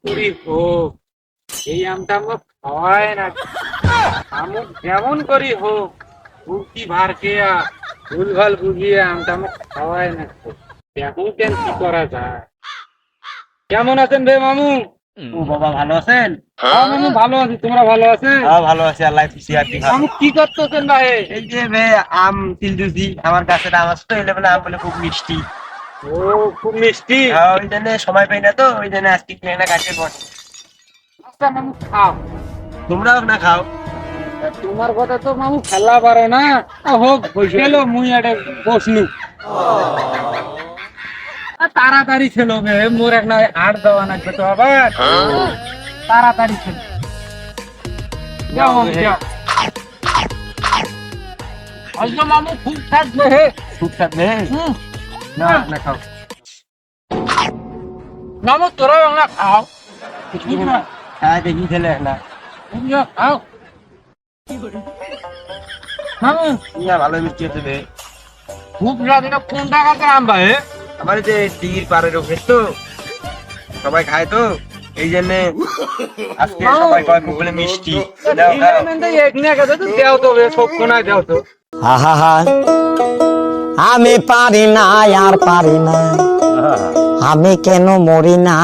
করি হোক, এই আমটা আমাকে খাওয়ায় না। আমুক যেমন করি হোক, বুদ্ধি ভার খেয়া ভুলভাল বুঝিয়ে আমটা আমাকে খাওয়ায় না। এখন কেন কি করা যায়? কেমন আছেন রে মামু? ও বাবা, ভালো আছেন? হ্যাঁ মামু, ভালো আছি। তোমরা ভালো আছেন? হ্যাঁ, ভালো আছি, আল্লাহ খুশি আর কি। মামু কি করতেছেন ভাই? এই যে বে আম তিলদুজি, আমার গাছের আম আছে তো, এই লেভেলে আম বলে খুব মিষ্টি। ও, খুব মিষ্টি। হ্যাঁ, ওই জন্য সময় পাই না তো, ওই জন্য আজকে কিনে না গাছে বসে। আচ্ছা মামু, খাও। তোমরাও না খাও? তোমার কথা তো মামু খেলা পারে না। হোক, খেলো, মুই এটা বসলু। তাড়াতাড়ি ছিল বে, মোর এক না আট দেওয়া লাগবে তো আবার। তাড়াতাড়ি ছিল। যাও মামু, যাও। আজকে মামু খুব থাকবে হে। খুব থাকবে? না না, খাও। মামু তোরা না খাও। হ্যাঁ, দেখি ছেলে না। খাও মামু। না, ভালো মিষ্টি আছে বে। খুব রাতে কোনটা কাছে আম ভাই? আমার এই যে দিঘির পাড়ের ওপরে তো, সবাই খায় তো, এই জন্য আজকে সবাই কয় খুব বলে মিষ্টি। নাও, খাও। দেও তো সবক্ষণায় দেও তো। আহা, আমি পারি না আর পারি না, আমি কেন মরি না।